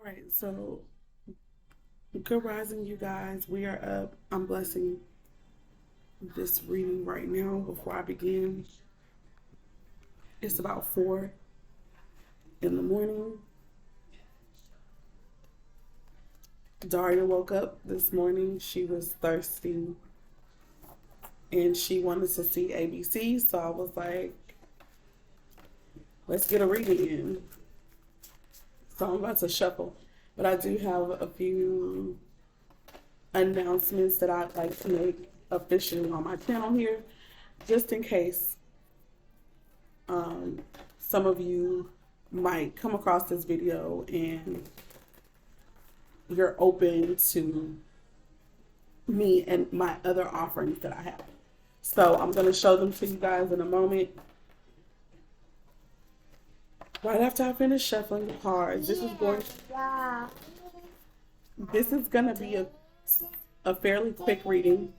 right, so good rising, you guys. We are up. I'm blessing this reading right now before I begin. It's about 4 in the morning. Daria woke up this morning. She was thirsty and she wanted to see ABC, so I was like, let's get a reading in. So I'm about to shuffle, but I do have a few announcements that I'd like to make officially on my channel here, just in case some of you might come across this video and you're open to me and my other offerings that I have. So I'm going to show them to you guys in a moment. Right after I finish shuffling the cards, this is going to be a fairly quick reading.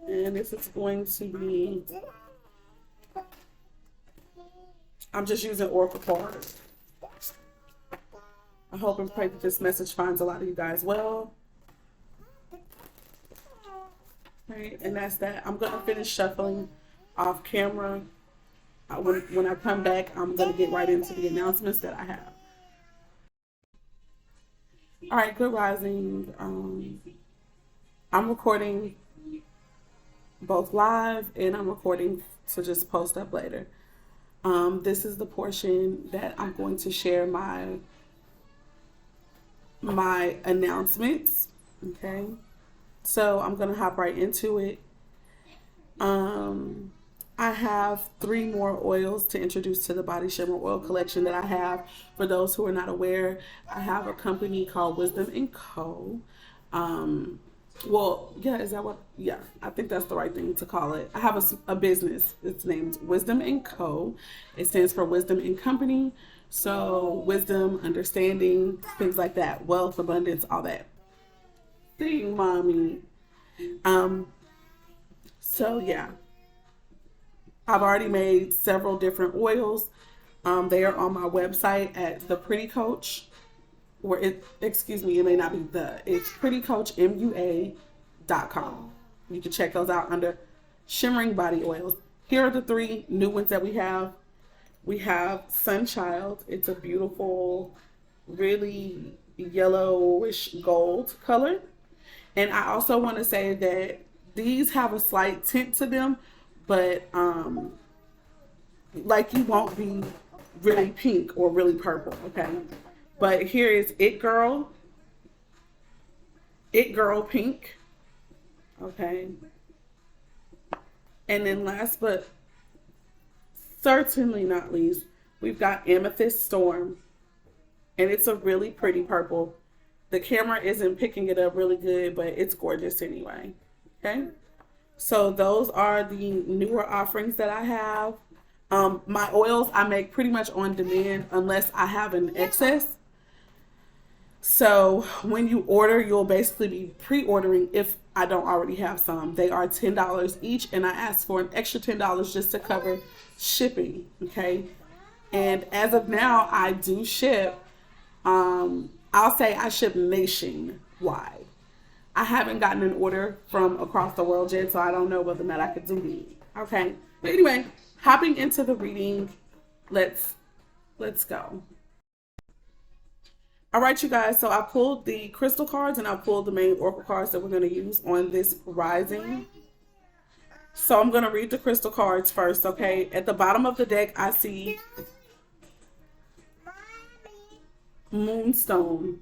And this is going to be, I'm just using oracle cards. I hope and pray that this message finds a lot of you guys well. Right, and that's that. I'm going to finish shuffling off camera. When I come back, I'm going to get right into the announcements that I have. All right, good rising. I'm recording both live and I'm recording to just post up later. This is the portion that I'm going to share my announcements. Okay, so I'm going to hop right into it. I have 3 more oils to introduce to the Body Shimmer Oil collection that I have. For those who are not aware, I have a company called Wisdom & Co. Well, yeah, is that what? Yeah, I think that's the right thing to call it. I have a business. It's named Wisdom & Co. It stands for Wisdom and Company. So wisdom, understanding, things like that, wealth, abundance, all that. Thing, mommy. So yeah, I've already made several different oils. They are on my website at The Pretty Coach, or it may not be it's prettycoachmua.com. You can check those out under Shimmering Body Oils. Here are the 3 new ones that we have. We have Sunchild. It's a beautiful, really yellowish gold color. And I also want to say that these have a slight tint to them, but like you won't be really pink or really purple, okay? But here is It Girl Pink, okay? And then last but certainly not least, we've got Amethyst Storm, and it's a really pretty purple. The camera isn't picking it up really good, but it's gorgeous anyway, okay? So those are the newer offerings that I have. My oils I make pretty much on demand unless I have an excess. So when you order, you'll basically be pre-ordering if I don't already have some. They are $10 each, and I ask for an extra $10 just to cover shipping, okay? And as of now, I do ship. I'll say I ship nationwide. I haven't gotten an order from across the world yet, so I don't know whether or not I could do it. Okay. But anyway, hopping into the reading, let's go. All right, you guys. So I pulled the crystal cards and I pulled the main oracle cards that we're going to use on this rising. So I'm going to read the crystal cards first, okay? At the bottom of the deck, I see Moonstone.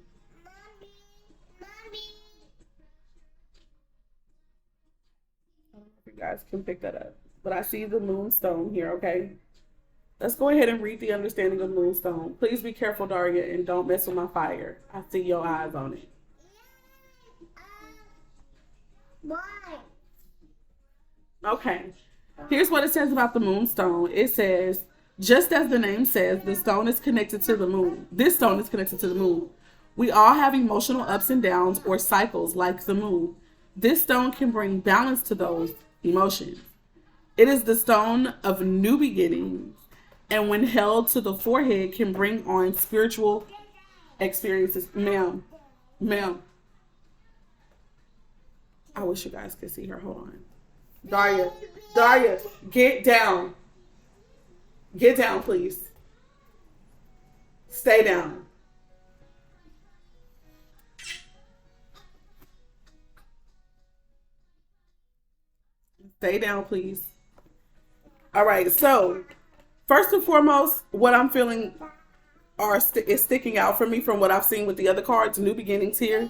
You guys can pick that up, but I see the Moonstone here, okay? Let's go ahead and read the understanding of Moonstone. Please be careful, Daria, and don't mess with my fire. I see your eyes on it. Okay, here's what it says about the Moonstone. It says, just as the name says, the stone is connected to the moon. This stone is connected to the moon. We all have emotional ups and downs or cycles like the moon. This stone can bring balance to those emotions. It is the stone of new beginnings and when held to the forehead can bring on spiritual experiences. Ma'am, I wish you guys could see her. Hold on. Daria, get down. Get down, please. Stay down. Stay down, please. All right, so first and foremost, what I'm feeling is sticking out for me from what I've seen with the other cards, new beginnings here,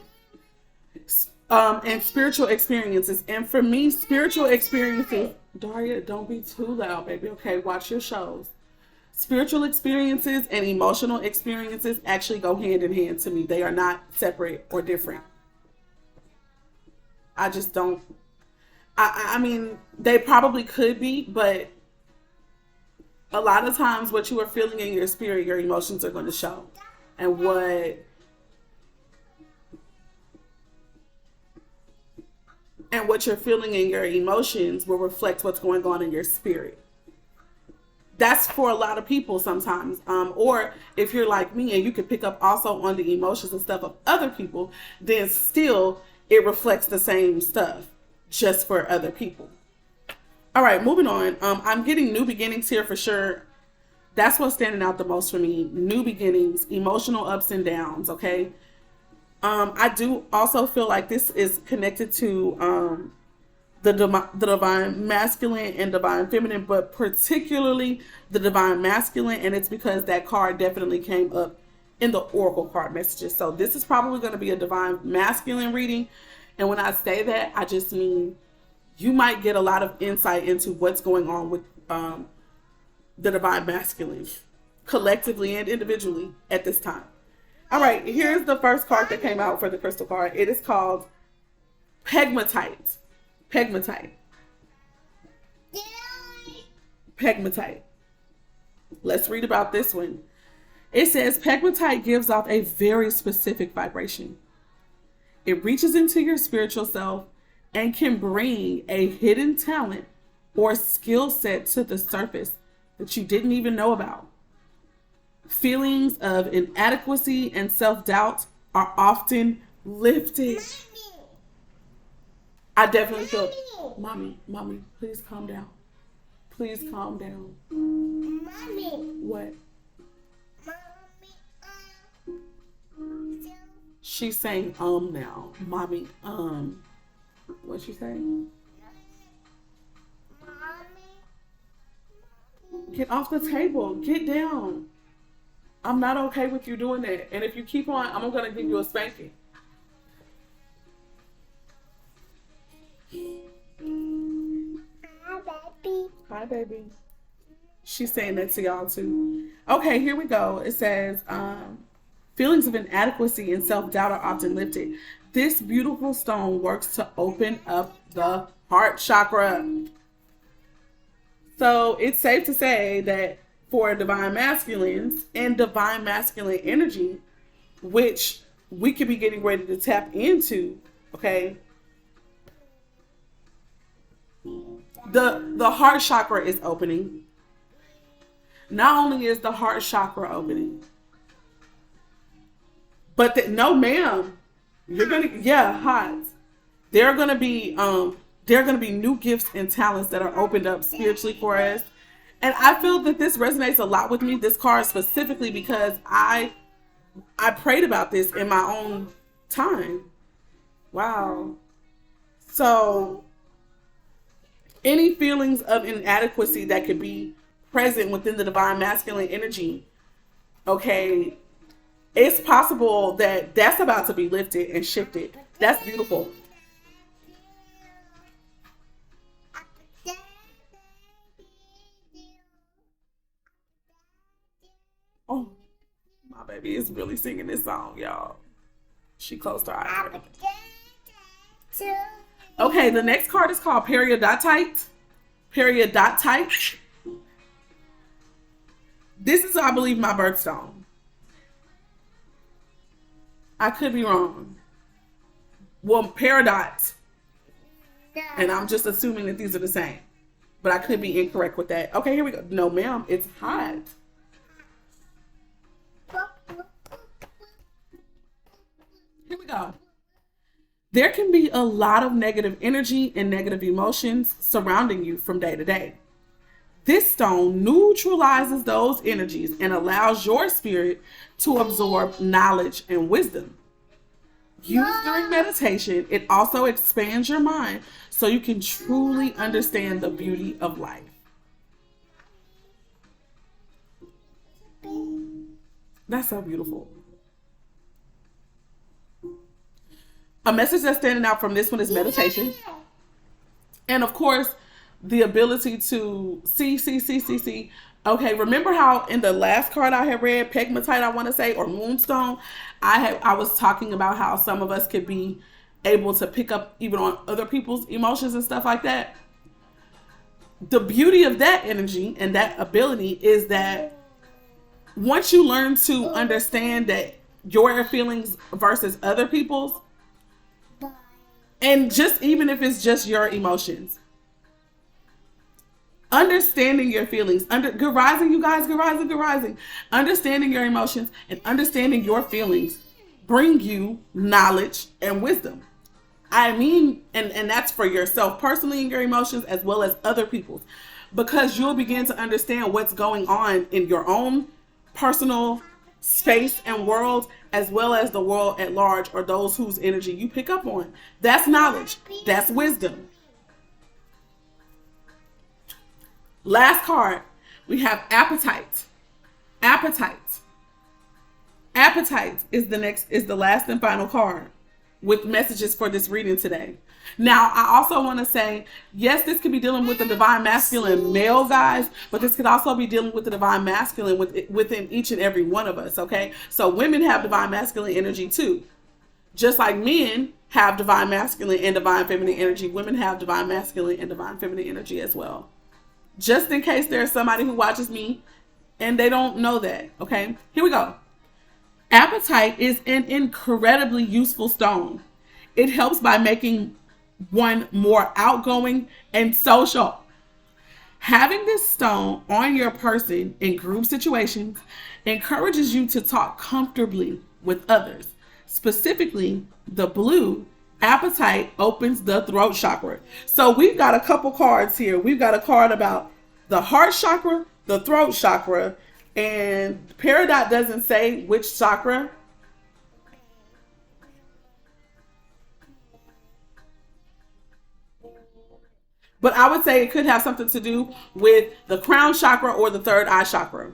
and spiritual experiences. And for me, spiritual experiences, Daria, don't be too loud, baby. Okay, watch your shows. Spiritual experiences and emotional experiences actually go hand in hand to me. They are not separate or different. I just don't. I mean, they probably could be, but a lot of times what you are feeling in your spirit, your emotions are going to show. And what you're feeling in your emotions will reflect what's going on in your spirit. That's for a lot of people sometimes. Or if you're like me and you can pick up also on the emotions and stuff of other people, then still it reflects the same stuff, just for other people. All right, moving on. I'm getting new beginnings here for sure. That's what's standing out the most for me. New beginnings, emotional ups and downs, okay? I do also feel like this is connected to the divine masculine and divine feminine, but particularly the divine masculine, and it's because that card definitely came up in the oracle card messages. So this is probably going to be a divine masculine reading, and when I say that, I just mean you might get a lot of insight into what's going on with the divine masculine, collectively and individually at this time. All right, here's the first card that came out for the crystal card. It is called Pegmatite. Pegmatite. Pegmatite. Let's read about this one. It says pegmatite gives off a very specific vibration. It reaches into your spiritual self and can bring a hidden talent or skill set to the surface that you didn't even know about. Feelings of inadequacy and self-doubt are often lifted. I definitely feel, mommy, please calm down. Please calm down. Mommy. What? She's saying now. Mommy, what's she saying? Get off the table. Get down. I'm not okay with you doing that. And if you keep on, I'm going to give you a spanking. Hi, baby. She's saying that to y'all too. Okay, here we go. It says, feelings of inadequacy and self-doubt are often lifted. This beautiful stone works to open up the heart chakra. So it's safe to say that for divine masculines and divine masculine energy, which we could be getting ready to tap into, okay, the heart chakra is opening. Not only is the heart chakra opening, but no, ma'am, you're gonna hot. There are gonna be new gifts and talents that are opened up spiritually for us. And I feel that this resonates a lot with me, this card specifically, because I prayed about this in my own time. Wow. So any feelings of inadequacy that could be present within the divine masculine energy, okay, it's possible that that's about to be lifted and shifted. That's beautiful. Oh, my baby is really singing this song, y'all. She closed her eyes. Okay, the next card is called Periodotite. Periodotite. This is, I believe, my birthstone. I could be wrong. Well, peridot. And I'm just assuming that these are the same. but I could be incorrect with that. Okay, here we go. No, ma'am, it's hot. Here we go. There can be a lot of negative energy and negative emotions surrounding you from day to day. This stone neutralizes those energies and allows your spirit to absorb knowledge and wisdom. Used during meditation, it also expands your mind so you can truly understand the beauty of life. That's so beautiful. A message that's standing out from this one is meditation. And of course, the ability to see. Okay, remember how in the last card I had read, pegmatite, I want to say, or moonstone, I was talking about how some of us could be able to pick up even on other people's emotions and stuff like that. The beauty of that energy and that ability is that once you learn to understand that your feelings versus other people's, and just even if it's just your emotions, understanding your feelings, good rising, you guys, good rising. Understanding your emotions and understanding your feelings bring you knowledge and wisdom. I mean, and that's for yourself personally and your emotions as well as other people's, because you'll begin to understand what's going on in your own personal space and world as well as the world at large, or those whose energy you pick up on. That's knowledge. That's wisdom. Last card, we have appetite. Appetite is the last and final card with messages for this reading today. Now, I also want to say, yes, this could be dealing with the divine masculine male, guys, but this could also be dealing with the divine masculine within each and every one of us, okay? So women have divine masculine energy too. Just like men have divine masculine and divine feminine energy, women have divine masculine and divine feminine energy as well. Just in case there's somebody who watches me and they don't know that, okay? Here we go. Appetite is an incredibly useful stone. It helps by making one more outgoing and social. Having this stone on your person in group situations encourages you to talk comfortably with others. Specifically, the blue appetite opens the throat chakra. So we've got a couple cards here. We've got a card about the heart chakra, the throat chakra, and Peridot doesn't say which chakra. But I would say it could have something to do with the crown chakra or the third eye chakra.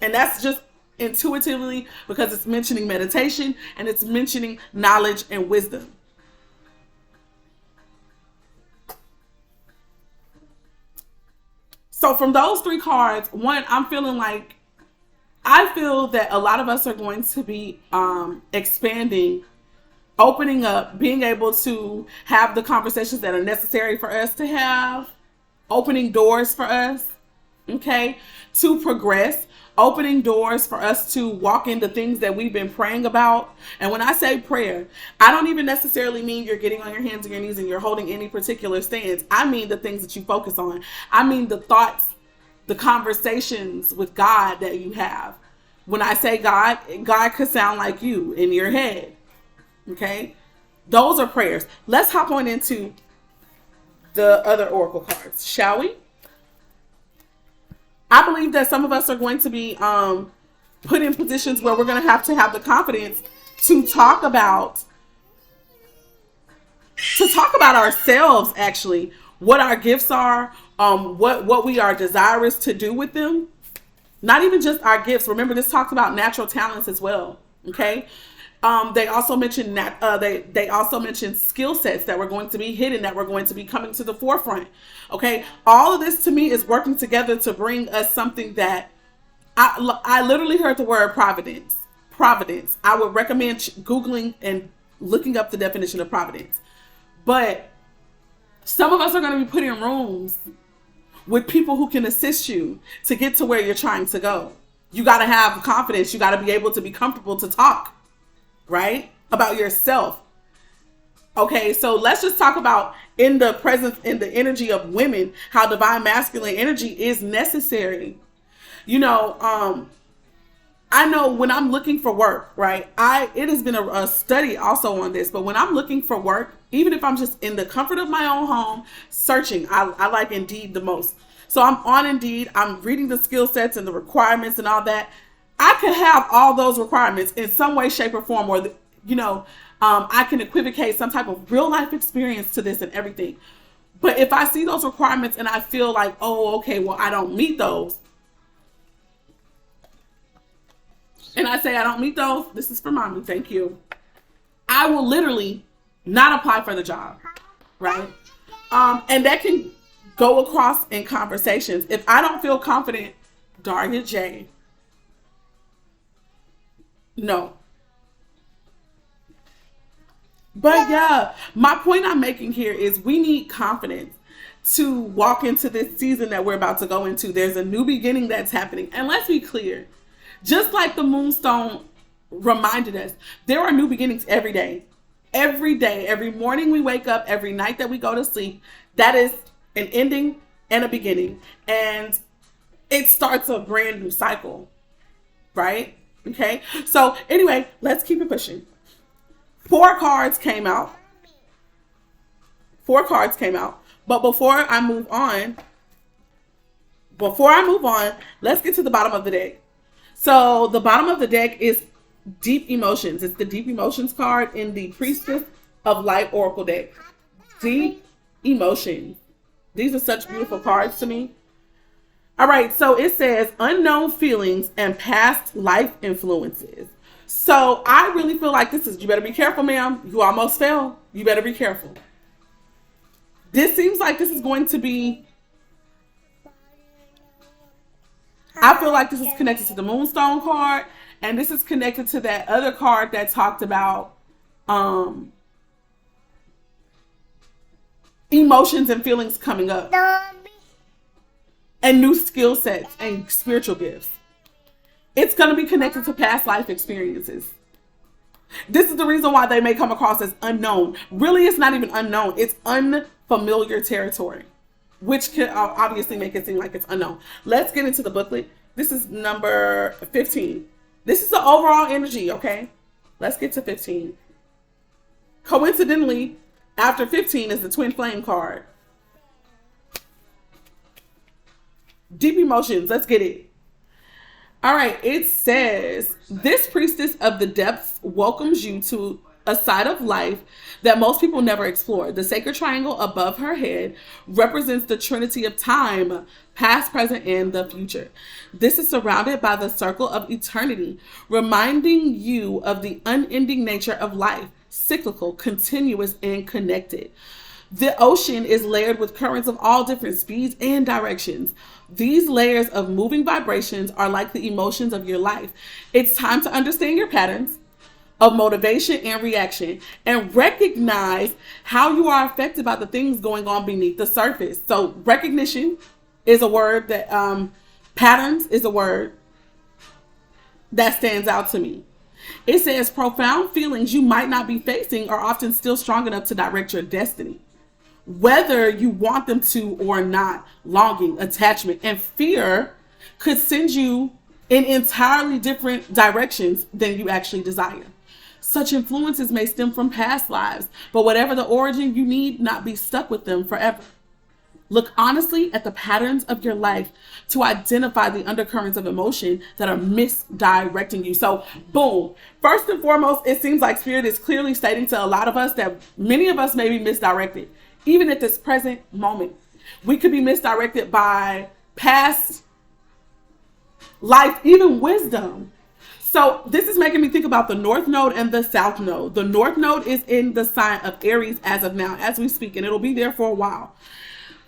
And that's just intuitively because it's mentioning meditation and it's mentioning knowledge and wisdom. So from those three cards, one, I feel that a lot of us are going to be expanding, opening up, being able to have the conversations that are necessary for us to have, opening doors for us, okay, to progress, opening doors for us to walk into things that we've been praying about. And when I say prayer, I don't even necessarily mean you're getting on your hands and your knees and you're holding any particular stance. I mean the things that you focus on. I mean the thoughts, the conversations with God that you have. When I say God, God could sound like you in your head. Okay, those are prayers. Let's hop on into the other oracle cards, shall we? I believe that some of us are going to be put in positions where we're going to have the confidence to talk about ourselves, actually, what our gifts are, what we are desirous to do with them. Not even just our gifts. Remember, this talks about natural talents as well. Okay. They also mentioned they also mentioned skill sets that were going to be hidden, that were going to be coming to the forefront. Okay, all of this to me is working together to bring us something that I literally heard the word providence. Providence. I would recommend Googling and looking up the definition of providence. But some of us are going to be put in rooms with people who can assist you to get to where you're trying to go. You got to have confidence. You got to be able to be comfortable to talk, right? About yourself. Okay, so let's just talk about in the presence, in the energy of women, how divine masculine energy is necessary. You know, I know when I'm looking for work, right? It has been a study also on this, but when I'm looking for work, even if I'm just in the comfort of my own home searching, I like Indeed the most. So I'm on Indeed, I'm reading the skill sets and the requirements and all that. I could have all those requirements in some way, shape, or form, or, you know, I can equivocate some type of real life experience to this and everything. But if I see those requirements and I feel like, oh, okay, well, I don't meet those, and I say I don't meet those, this is for mommy, thank you, I will literally not apply for the job, right? And that can go across in conversations. If I don't feel confident, Daria J, no. But yeah, my point I'm making here is we need confidence to walk into this season that we're about to go into. There's a new beginning that's happening. And let's be clear, just like the moonstone reminded us, there are new beginnings every day. Every day, every morning we wake up, every night that we go to sleep, that is an ending and a beginning. And it starts a brand new cycle, right? Okay, so anyway, let's keep it pushing. Four cards came out. But before I move on, let's get to the bottom of the deck. So the bottom of the deck is Deep Emotions. It's the Deep Emotions card in the Priestess of Light Oracle deck. Deep Emotions. These are such beautiful cards to me. All right, so it says unknown feelings and past life influences. So I really feel like this is, you better be careful, ma'am. You almost fell. You better be careful. This seems like this is going to be, I feel like this is connected to the Moonstone card, and this is connected to that other card that talked about emotions and feelings coming up. And new skill sets and spiritual gifts. It's going to be connected to past life experiences. This is the reason why they may come across as unknown. Really, it's not even unknown. It's unfamiliar territory, which can obviously make it seem like it's unknown. Let's get into the booklet. This is number 15. This is the overall energy, okay? Let's get to 15. Coincidentally, after 15 is the Twin Flame card. Deep Emotions, let's get it. All right, it says, this priestess of the depths welcomes you to a side of life that most people never explore. The sacred triangle above her head represents the trinity of time, past, present, and the future. This is surrounded by the circle of eternity, reminding you of the unending nature of life, cyclical, continuous, and connected. The ocean is layered with currents of all different speeds and directions. These layers of moving vibrations are like the emotions of your life. It's time to understand your patterns of motivation and reaction and recognize how you are affected by the things going on beneath the surface. So recognition is a word that, patterns is a word that stands out to me. It says profound feelings you might not be facing are often still strong enough to direct your destiny. Whether you want them to or not, longing, attachment, and fear could send you in entirely different directions than you actually desire. Such influences may stem from past lives, but whatever the origin, you need not be stuck with them forever. Look honestly at the patterns of your life to identify the undercurrents of emotion that are misdirecting you. So, boom. First and foremost, it seems like Spirit is clearly stating to a lot of us that many of us may be misdirected. Even at this present moment, we could be misdirected by past life, even wisdom. So this is making me think about the North Node and the South Node. The North Node is in the sign of Aries as of now, as we speak, and it'll be there for a while.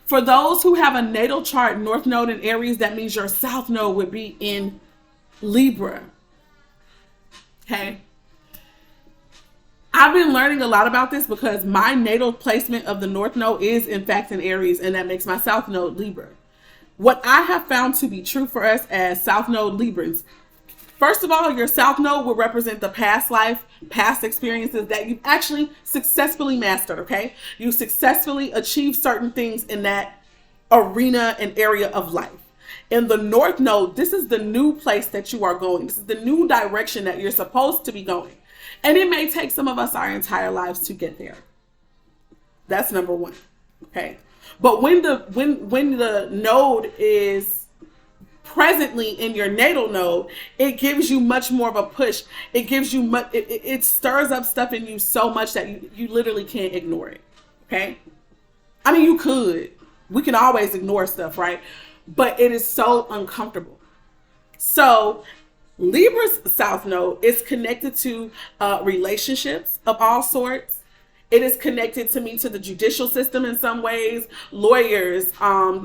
For those who have a natal chart, North Node in Aries, that means your South Node would be in Libra. Okay. I've been learning a lot about this because my natal placement of the North Node is in fact in Aries, and that makes my South Node Libra. What I have found to be true for us as South Node Librans First of all, your South Node will represent the past life, past experiences that you've actually successfully mastered, okay? You successfully achieved certain things in that arena and area of life. In the North Node, this is the new place that you are going. This is the new direction that you're supposed to be going. And it may take some of us our entire lives to get there. That's number one, okay? But when the node is presently in your natal node, it gives you much more of a push. It gives you much, it stirs up stuff in you so much that you literally can't ignore it, okay? I mean, you could. We can always ignore stuff, right? But it is so uncomfortable. So Libra's South Node is connected to relationships of all sorts. It is connected to me to the judicial system in some ways, lawyers,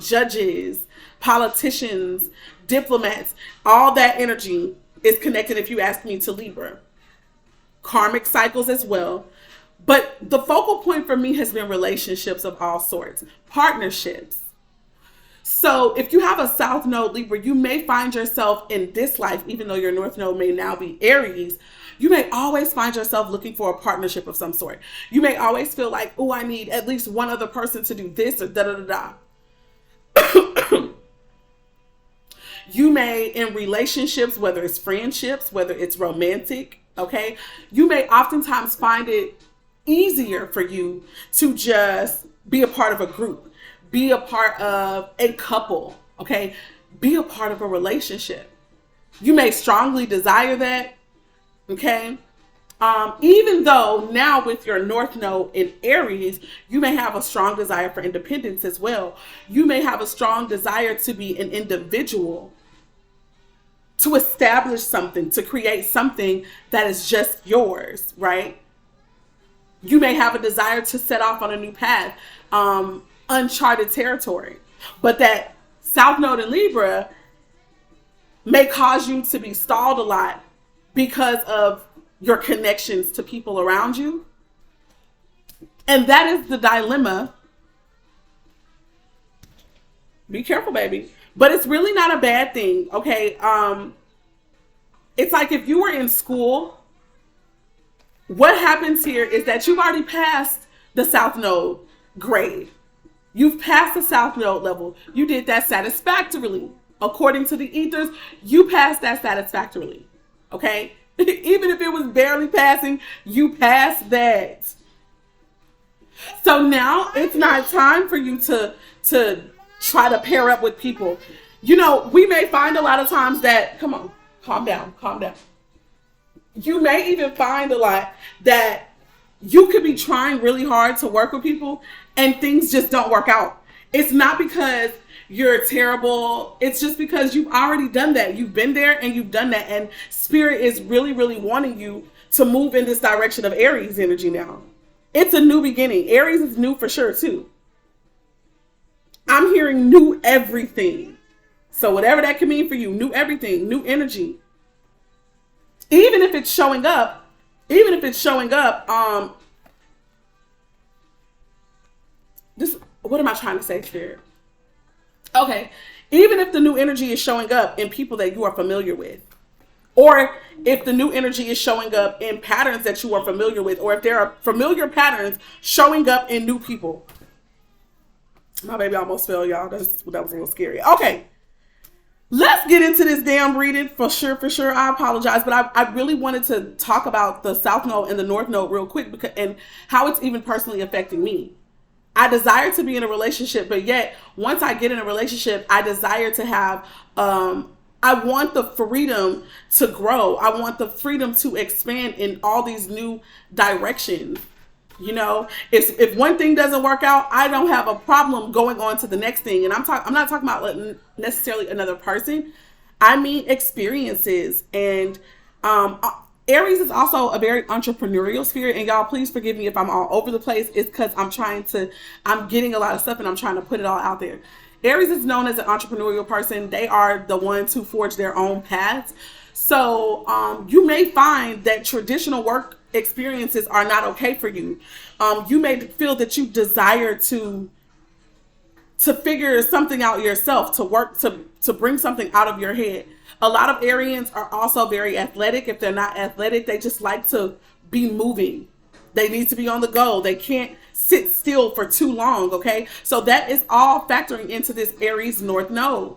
judges, politicians, diplomats. All that energy is connected, if you ask me, to Libra. Karmic cycles as well. But the focal point for me has been relationships of all sorts, partnerships. So if you have a South Node Libra, you may find yourself in this life, even though your North Node may now be Aries, you may always find yourself looking for a partnership of some sort. You may always feel like, oh, I need at least one other person to do this or da-da-da-da. You may, in relationships, whether it's friendships, whether it's romantic, okay, you may oftentimes find it easier for you to just be a part of a group, be a part of a couple, okay, be a part of a relationship. You may strongly desire that, okay, even though now with your North Node in Aries, you may have a strong desire for independence as well. You may have a strong desire to be an individual, to establish something, to create something that is just yours, right? You may have a desire to set off on a new path, uncharted territory. But that South Node in Libra may cause you to be stalled a lot because of your connections to people around you. And that is the dilemma. Be careful, baby. But it's really not a bad thing, okay? It's like if you were in school, what happens here is that you've already passed the South Node grade. You've passed the South Node level. You did that satisfactorily. According to the ethers, you passed that satisfactorily, okay? Even if it was barely passing, you passed that. So now it's not time for you to try to pair up with people. You know, we may find a lot of times that, come on, calm down. You may even find a lot that you could be trying really hard to work with people and things just don't work out. It's not because you're terrible. It's just because you've already done that. You've been there and you've done that. And Spirit is really, really wanting you to move in this direction of Aries energy now. It's a new beginning. Aries is new for sure too. I'm hearing new everything. So whatever that can mean for you, new everything, new energy. Even if it's showing up, this, what am I trying to say, Spirit? Okay, even if the new energy is showing up in people that you are familiar with, or if the new energy is showing up in patterns that you are familiar with, or if there are familiar patterns showing up in new people. My baby almost fell, y'all. That was a little scary. Okay, let's get into this damn reading for sure. I apologize, but I really wanted to talk about the South Node and the North Node real quick and how it's even personally affecting me. I desire to be in a relationship, but yet once I get in a relationship, I desire to have, I want the freedom to grow. I want the freedom to expand in all these new directions. You know, if one thing doesn't work out, I don't have a problem going on to the next thing. And I'm not talking about necessarily another person. I mean experiences. And Aries is also a very entrepreneurial spirit. And y'all, please forgive me if I'm all over the place. It's because I'm getting a lot of stuff and I'm trying to put it all out there. Aries is known as an entrepreneurial person. They are the ones who forge their own paths. So you may find that traditional work experiences are not okay for you. You may feel that you desire to figure something out yourself, to work, to bring something out of your head. A lot of Arians are also very athletic. If they're not athletic, they just like to be moving. They need to be on the go. They can't sit still for too long, okay? So that is all factoring into this Aries North Node.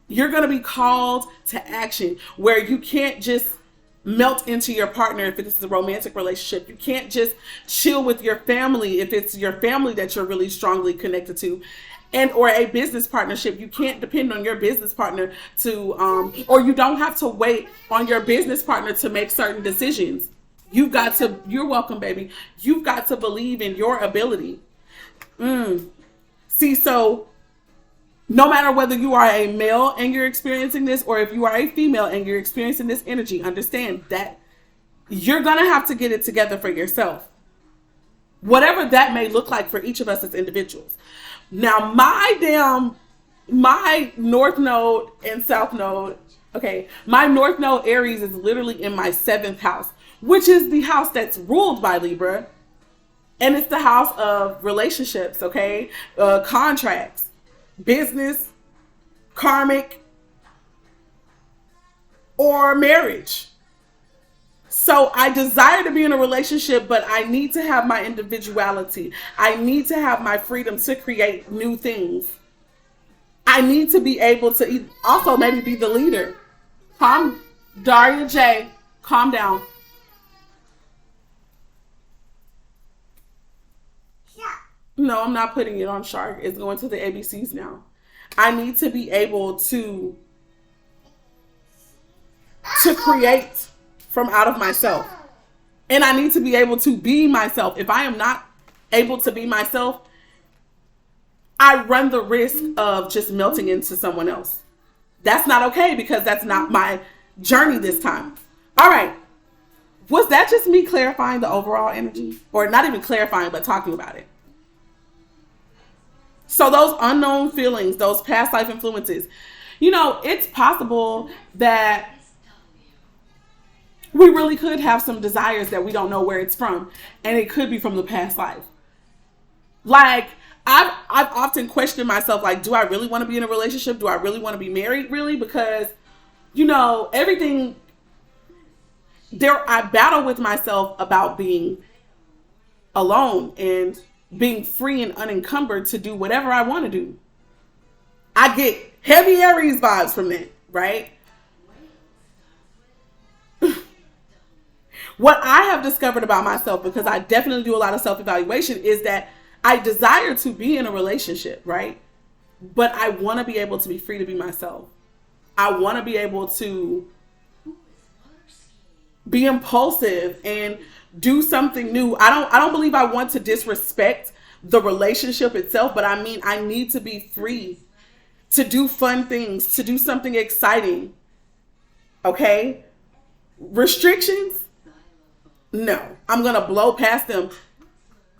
You're going to be called to action where you can't just melt into your partner if this is a romantic relationship. You can't just chill with your family if it's your family that you're really strongly connected to. And or a business partnership. You can't depend on your business partner to, or you don't have to wait on your business partner to make certain decisions. You've got to, you're welcome, baby. You've got to believe in your ability. See, so no matter whether you are a male and you're experiencing this, or if you are a female and you're experiencing this energy, understand that you're going to have to get it together for yourself. Whatever that may look like for each of us as individuals. Now, my North Node and South Node, okay, my North Node Aries is literally in my 7th house, which is the house that's ruled by Libra. And it's the house of relationships, okay, contracts, business, karmic, or marriage. So I desire to be in a relationship, but I need to have my individuality. I need to have my freedom to create new things. I need to be able to also maybe be the leader. Daria J, calm down. No, I'm not putting it on Shark. It's going to the ABCs now. I need to be able to create from out of myself. And I need to be able to be myself. If I am not able to be myself, I run the risk of just melting into someone else. That's not okay because that's not my journey this time. All right. Was that just me clarifying the overall energy? Or not even clarifying, but talking about it? So those unknown feelings, those past life influences, it's possible that we really could have some desires that we don't know where it's from. And it could be from the past life. Like, I've often questioned myself, like, do I really want to be in a relationship? Do I really want to be married? Really? Because, everything there, I battle with myself about being alone and being free and unencumbered to do whatever I want to do. I get heavy Aries vibes from that, right? What I have discovered about myself, because I definitely do a lot of self-evaluation, is that I desire to be in a relationship, right? But I want to be able to be free to be myself. I want to be able to be impulsive and do something new. I don't believe I want to disrespect the relationship itself, but I mean, I need to be free to do fun things, to do something exciting. Okay? Restrictions? No, I'm going to blow past them,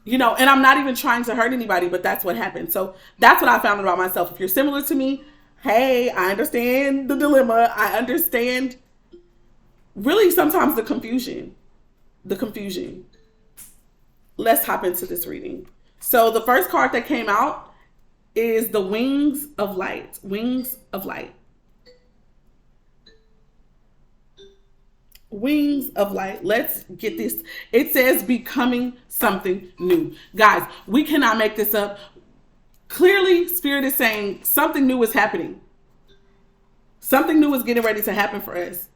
and I'm not even trying to hurt anybody, but that's what happened. So that's what I found about myself. If you're similar to me, hey, I understand the dilemma. I understand really sometimes the confusion. Let's hop into this reading. So the first card that came out is the Wings of Light. Wings of Light. Wings of Light. Let's get this. It says becoming something new. Guys, we cannot make this up. Clearly, Spirit is saying something new is happening. Something new is getting ready to happen for us.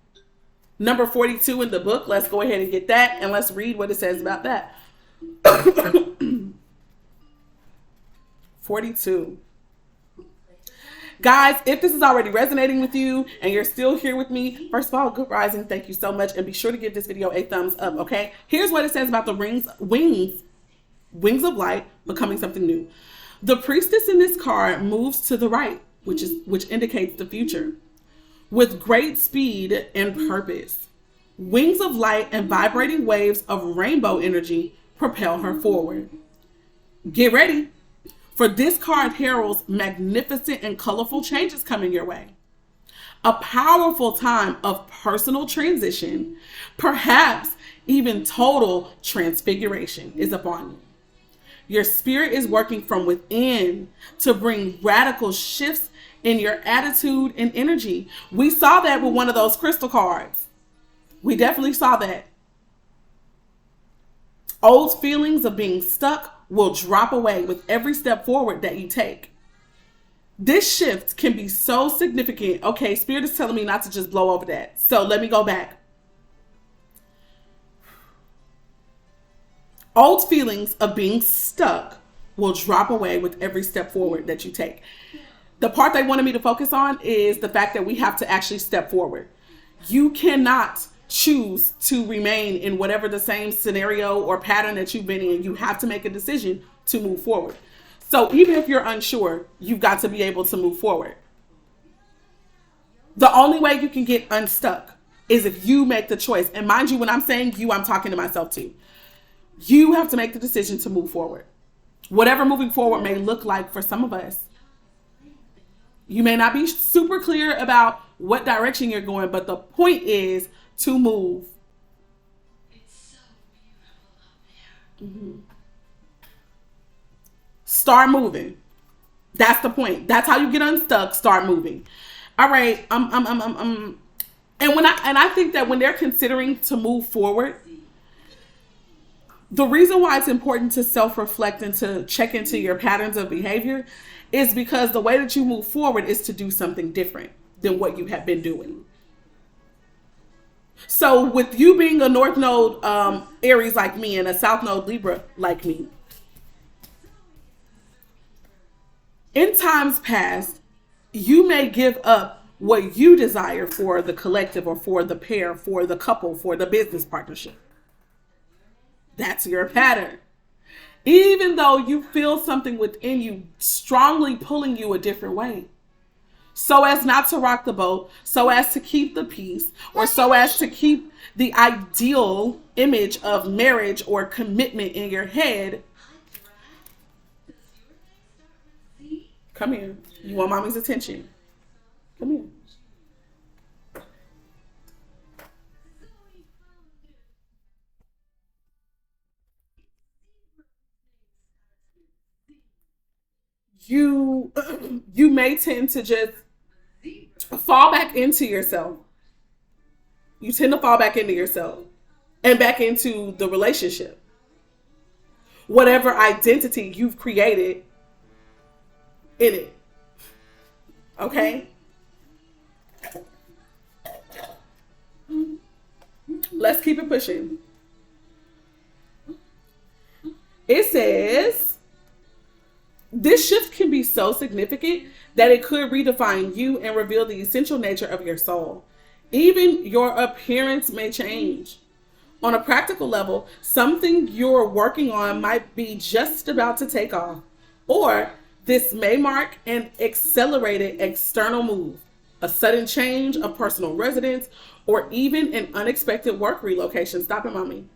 Number 42 in the book. Let's go ahead and get that, and let's read what it says about that. 42. Guys, if this is already resonating with you and you're still here with me, first of all, good rising. Thank you so much. And be sure to give this video a thumbs up, okay? Here's what it says about the wings of light, becoming something new. The priestess in this card moves to the right, which indicates the future, with great speed and purpose. Wings of light and vibrating waves of rainbow energy propel her forward. Get ready. For this card heralds magnificent and colorful changes coming your way. A powerful time of personal transition, perhaps even total transfiguration, is upon you. Your spirit is working from within to bring radical shifts in your attitude and energy. We saw that with one of those crystal cards. We definitely saw that. Old feelings of being stuck will drop away with every step forward that you take. This shift can be so significant. Okay, Spirit is telling me not to just blow over that. So let me go back. Old feelings of being stuck will drop away with every step forward that you take. The part they wanted me to focus on is the fact that we have to actually step forward. You cannot choose to remain in whatever the same scenario or pattern that you've been in. You have to make a decision to move forward. So even if you're unsure, you've got to be able to move forward. The only way you can get unstuck is if you make the choice. And mind you, when I'm saying you, I'm talking to myself too. You have to make the decision to move forward. Whatever moving forward may look like for some of us. You may not be super clear about what direction you're going, but the point is to move. Mm-hmm. Start moving. That's the point. That's how you get unstuck. Start moving. All right. And I think that when they're considering to move forward, the reason why it's important to self-reflect and to check into your patterns of behavior is because the way that you move forward is to do something different than what you have been doing. So with you being a North Node Aries like me and a South Node Libra like me, in times past, you may give up what you desire for the collective or for the pair, for the couple, for the business partnership. That's your pattern. Even though you feel something within you strongly pulling you a different way. So as not to rock the boat, so as to keep the peace, or so as to keep the ideal image of marriage or commitment in your head. Come here. You want mommy's attention? Come here. You may tend to just fall back into yourself. You tend to fall back into yourself and back into the relationship. Whatever identity you've created in it. Okay? Let's keep it pushing. It says, this shift can be so significant that it could redefine you and reveal the essential nature of your soul. Even your appearance may change. On a practical level, something you're working on might be just about to take off. Or this may mark an accelerated external move, a sudden change of personal residence, or even an unexpected work relocation. Stop it, mommy.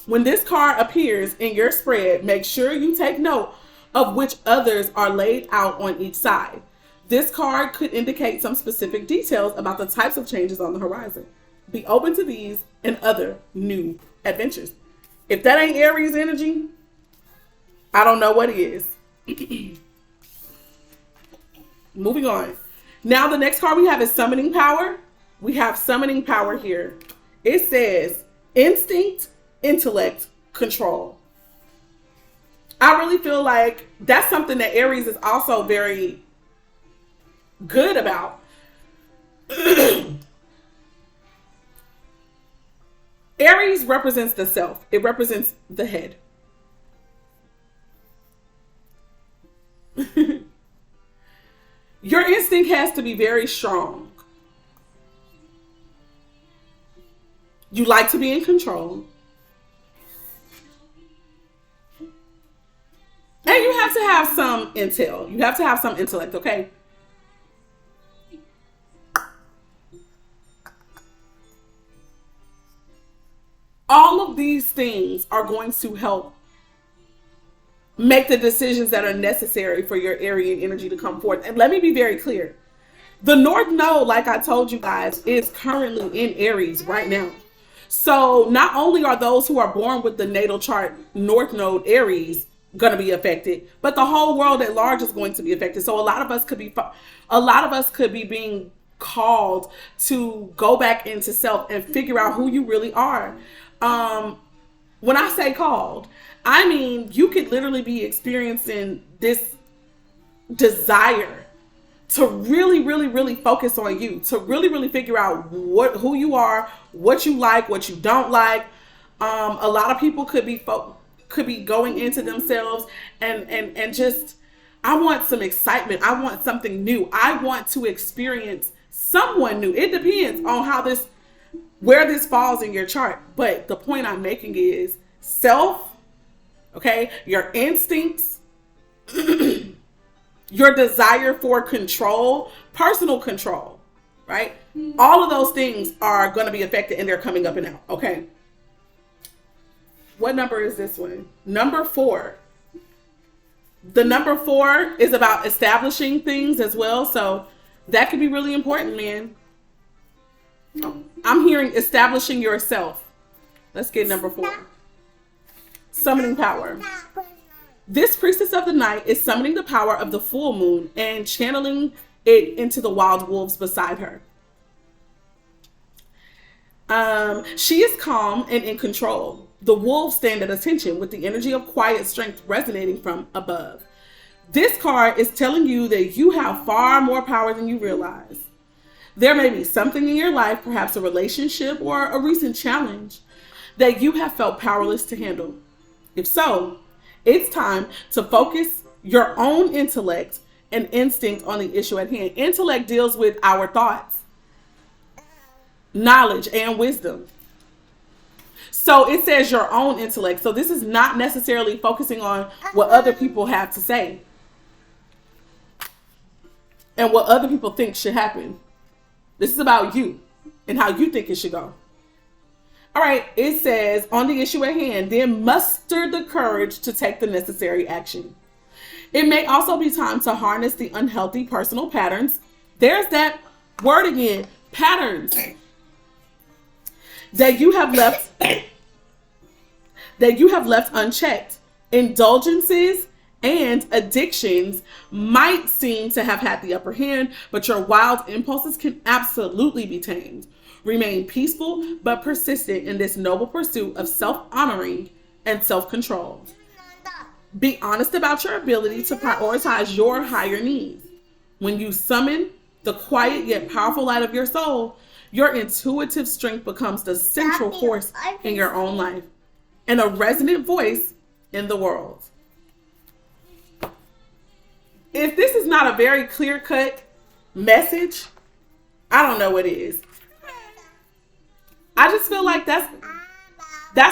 When this card appears in your spread, make sure you take note of which others are laid out on each side. This card could indicate some specific details about the types of changes on the horizon. Be open to these and other new adventures. If that ain't Aries energy, I don't know what is. Moving on. Now the next card we have is summoning power. We have summoning power here. It says instinct, intellect, control. I really feel like that's something that Aries is also very good about. Aries represents the self. It represents the head. Your instinct has to be very strong. You like to be in control. And you have to have some intel. You have to have some intellect, okay? All of these things are going to help make the decisions that are necessary for your Aryan energy to come forth. And let me be very clear. The North Node, like I told you guys, is currently in Aries right now. So not only are those who are born with the natal chart North Node Aries going to be affected, but the whole world at large is going to be affected. So a lot of us could be being called to go back into self and figure out who you really are. When I say called, I mean you could literally be experiencing this desire to really, really, really focus on you, to really, really figure out who you are, what you like, what you don't like. A lot of people could be going into themselves and just, I want some excitement. I want something new. I want to experience someone new. It depends on where this falls in your chart. But the point I'm making is self, okay, your instincts, your desire for control, personal control, right? All of those things are going to be affected and they're coming up and out, okay? What number is this one? Number 4. The number 4 is about establishing things as well. So that could be really important, man. I'm hearing establishing yourself. Let's get number 4. Summoning power. This priestess of the night is summoning the power of the full moon and channeling it into the wild wolves beside her. She is calm and in control. The wolves stand at attention with the energy of quiet strength resonating from above. This card is telling you that you have far more power than you realize. There may be something in your life, perhaps a relationship or a recent challenge, that you have felt powerless to handle. If so, it's time to focus your own intellect and instinct on the issue at hand. Intellect deals with our thoughts, knowledge, and wisdom. So it says your own intellect. So this is not necessarily focusing on what other people have to say and what other people think should happen. This is about you and how you think it should go. All right, it says on the issue at hand, then muster the courage to take the necessary action. It may also be time to harness the unhealthy personal patterns. There's that word again, patterns that you have left unchecked. Indulgences and addictions might seem to have had the upper hand, but your wild impulses can absolutely be tamed. Remain peaceful but persistent in this noble pursuit of self-honoring and self-control. Be honest about your ability to prioritize your higher needs. When you summon the quiet yet powerful light of your soul, your intuitive strength becomes the central force in your own life and a resonant voice in the world. If this is not a very clear-cut message, I don't know what is. I just feel like that's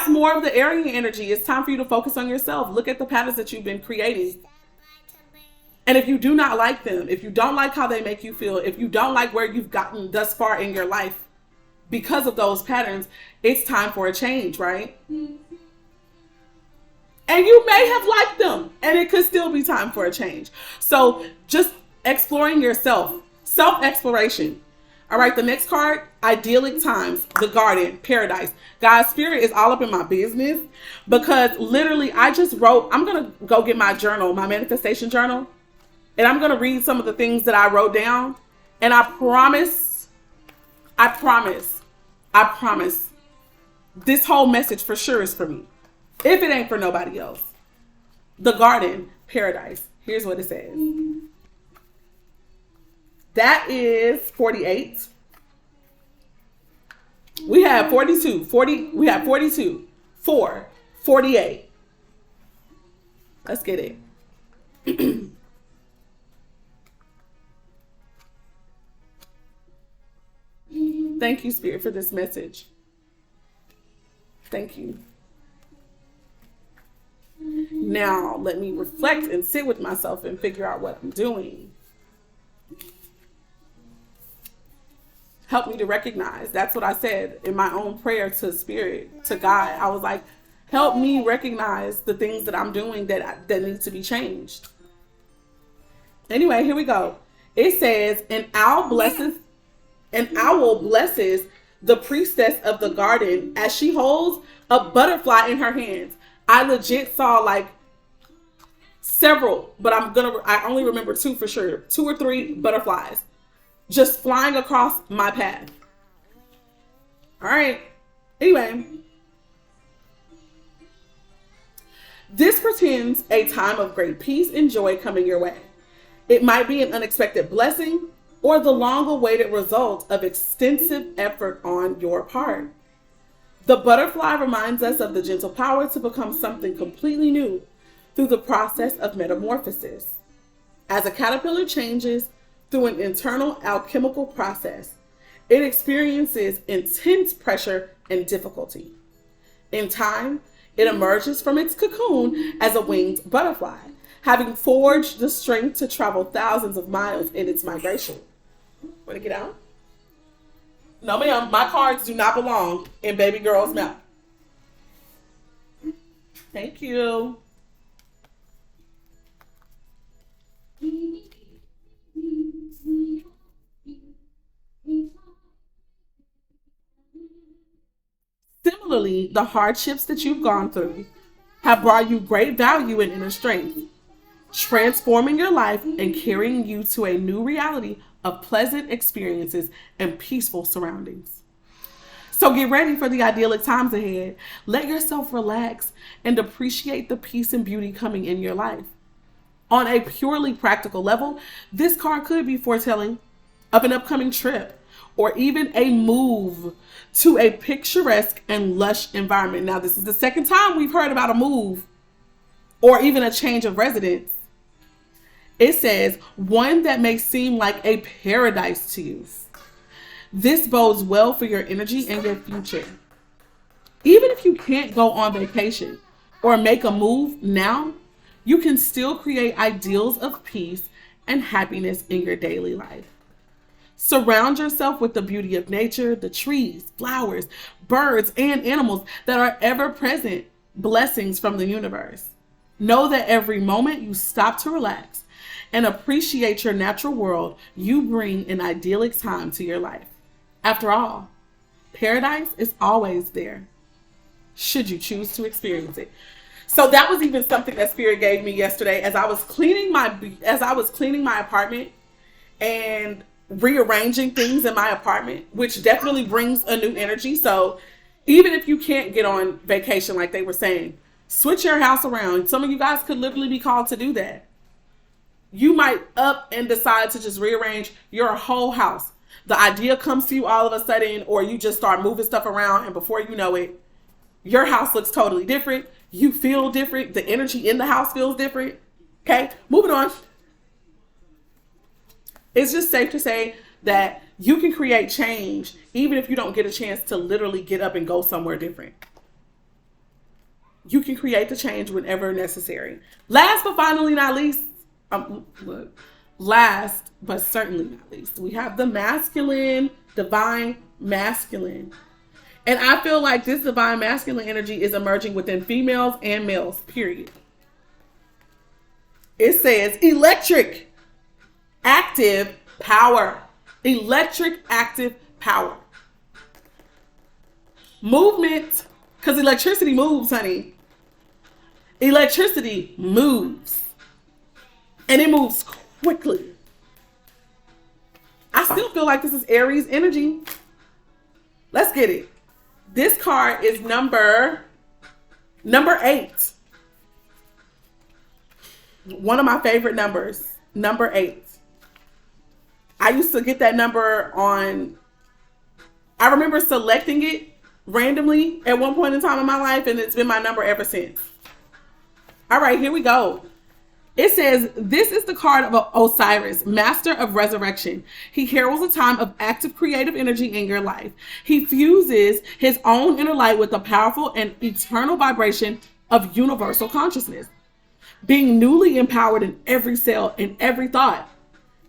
more of the Aryan energy. It's time for you to focus on yourself. Look at the patterns that you've been creating. And if you do not like them, if you don't like how they make you feel, if you don't like where you've gotten thus far in your life because of those patterns, it's time for a change, right? And you may have liked them and it could still be time for a change. So just exploring yourself, self-exploration. All right, the next card, idyllic times, the garden, paradise. God's spirit is all up in my business because literally I just wrote, I'm going to go get my journal, my manifestation journal, and I'm going to read some of the things that I wrote down. And I promise, this whole message for sure is for me. If it ain't for nobody else. The garden, paradise. Here's what it says. That is 48. We have 42. 4, 48. Let's get it. Thank you, Spirit, for this message. Thank you. Now, let me reflect and sit with myself and figure out what I'm doing. Help me to recognize. That's what I said in my own prayer to Spirit, to God. I was like, help me recognize the things that I'm doing that need to be changed. Anyway, here we go. It says, an owl blesses the priestess of the garden as she holds a butterfly in her hands. I legit saw like Several, but I only remember two for sure. Two or three butterflies just flying across my path. All right. Anyway, this portends a time of great peace and joy coming your way. It might be an unexpected blessing or the long-awaited result of extensive effort on your part. The butterfly reminds us of the gentle power to become something completely new through the process of metamorphosis. As a caterpillar changes through an internal alchemical process, it experiences intense pressure and difficulty. In time, it emerges from its cocoon as a winged butterfly, having forged the strength to travel thousands of miles in its migration. Want to get out? No, ma'am. My cards do not belong in baby girl's mouth. Thank you. Similarly, the hardships that you've gone through have brought you great value and inner strength, transforming your life and carrying you to a new reality of pleasant experiences and peaceful surroundings. So get ready for the idyllic times ahead. Let yourself relax and appreciate the peace and beauty coming in your life. On a purely practical level, this card could be foretelling of an upcoming trip or even a move to a picturesque and lush environment. Now, this is the second time we've heard about a move or even a change of residence. It says, one that may seem like a paradise to you. This bodes well for your energy and your future. Even if you can't go on vacation or make a move now, you can still create ideals of peace and happiness in your daily life. Surround yourself with the beauty of nature, the trees, flowers, birds, and animals that are ever-present blessings from the universe. Know that every moment you stop to relax and appreciate your natural world, you bring an idyllic time to your life. After all, paradise is always there, should you choose to experience it. So that was even something that Spirit gave me yesterday as I was cleaning my apartment and rearranging things in my apartment, which definitely brings a new energy. So even if you can't get on vacation like they were saying, switch your house around. Some of you guys could literally be called to do that. You might up and decide to just rearrange your whole house. The idea comes to you all of a sudden, or you just start moving stuff around, and before you know it, your house looks totally different. You feel different. The energy in the house feels different. Okay, moving on. It's just safe to say that you can create change even if you don't get a chance to literally get up and go somewhere different. You can create the change whenever necessary. Last but finally not least, last but certainly not least, we have the masculine, divine masculine. And I feel like this divine masculine energy is emerging within females and males, period. It says electric, active power. Electric, active power. Movement, because electricity moves, honey. Electricity moves. And it moves quickly. I still feel like this is Aries energy. Let's get it. This card is number 8. One of my favorite numbers, number 8. I used to get that number I remember selecting it randomly at one point in time in my life, and it's been my number ever since. All right, here we go. It says, this is the card of Osiris, master of resurrection. He heralds a time of active creative energy in your life. He fuses his own inner light with the powerful and eternal vibration of universal consciousness, being newly empowered in every cell, in every thought.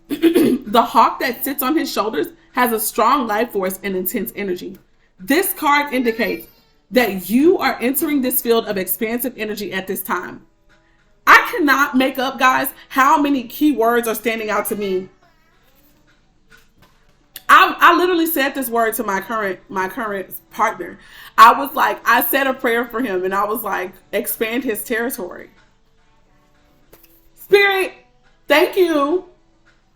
The hawk that sits on his shoulders has a strong life force and intense energy. This card indicates that you are entering this field of expansive energy at this time. I cannot make up, guys, how many keywords are standing out to me. I literally said this word to my current partner. I said a prayer for him, and I was like, expand his territory. Spirit, thank you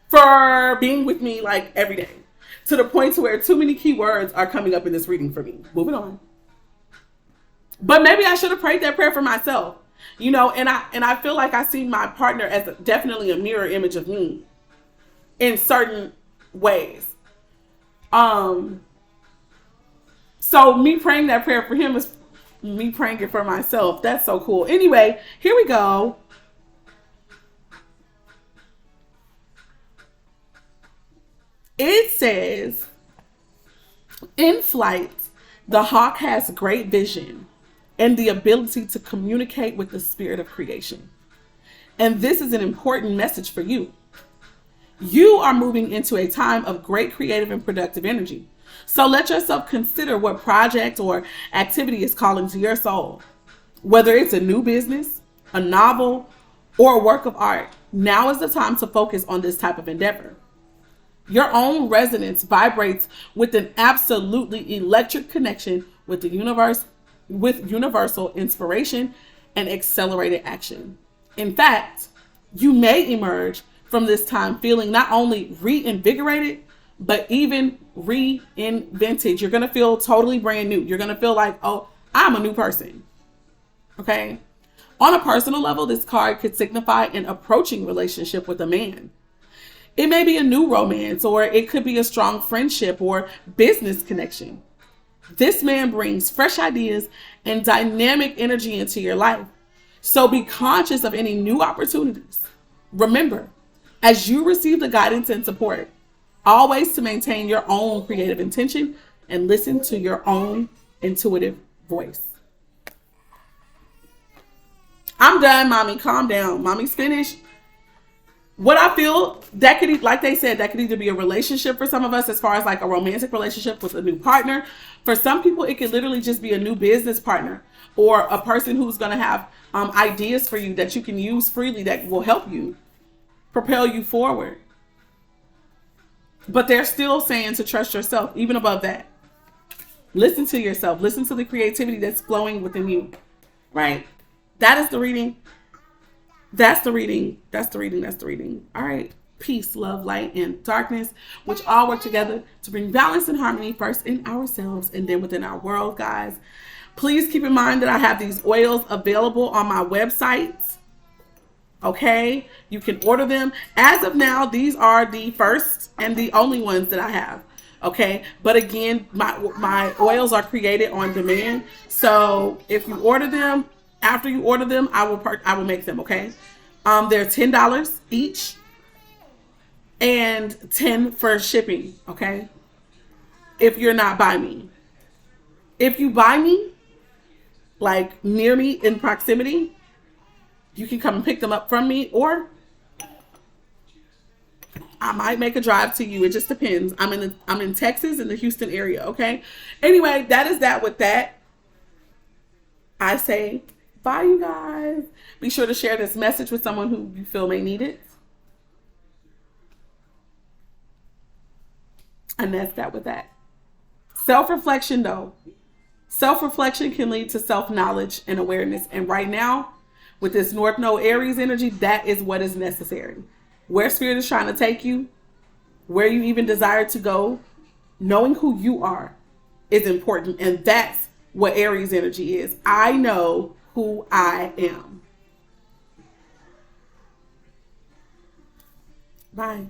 for being with me like every day, to the point to where too many keywords are coming up in this reading for me. Moving on. But maybe I should have prayed that prayer for myself, you know, and I feel like I see my partner as definitely a mirror image of me in certain ways. So me praying that prayer for him is me praying it for myself. That's so cool. Anyway, here we go. It says, in flight, the hawk has great vision and the ability to communicate with the spirit of creation. And this is an important message for you. You are moving into a time of great creative and productive energy. So let yourself consider what project or activity is calling to your soul. Whether it's a new business, a novel, or a work of art, now is the time to focus on this type of endeavor. Your own resonance vibrates with an absolutely electric connection with the universe, with universal inspiration and accelerated action. In fact, you may emerge from this time feeling not only reinvigorated, but even reinvented. You're going to feel totally brand new. You're going to feel like, oh, I'm a new person. Okay. On a personal level, this card could signify an approaching relationship with a man. It may be a new romance, or it could be a strong friendship or business connection. This man brings fresh ideas and dynamic energy into your life. So be conscious of any new opportunities. Remember, as you receive the guidance and support, always to maintain your own creative intention and listen to your own intuitive voice. I'm done, mommy. Calm down. Mommy's finished. What I feel, that could, like they said, that could either be a relationship for some of us, as far as like a romantic relationship with a new partner. For some people, it could literally just be a new business partner, or a person who's going to have ideas for you that you can use freely that will help you, propel you forward. But they're still saying to trust yourself, even above that. Listen to yourself. Listen to the creativity that's flowing within you, right? That is the reading. That's the reading. That's the reading. That's the reading. All right. Peace, love, light, and darkness, which all work together to bring balance and harmony, first in ourselves and then within our world, guys. Please keep in mind that I have these oils available on my website. Okay, you can order them. As of now, these are the first and the only ones that I have. Okay, but again, my oils are created on demand. So if you order them, after you order them, I will make them. Okay, they're $10 each and $10 for shipping. Okay, if you're not by me, if you buy me, like near me in proximity, you can come and pick them up from me, or I might make a drive to you. It just depends. I'm in Texas, in the Houston area. Okay. Anyway, that is that with that. I say bye, you guys. Be sure to share this message with someone who you feel may need it. And that's that with that. Self-reflection, though. Self-reflection can lead to self-knowledge and awareness. And right now, with this North Node Aries energy, that is what is necessary. Where Spirit is trying to take you, where you even desire to go, knowing who you are is important. And that's what Aries energy is. I know who I am. Bye.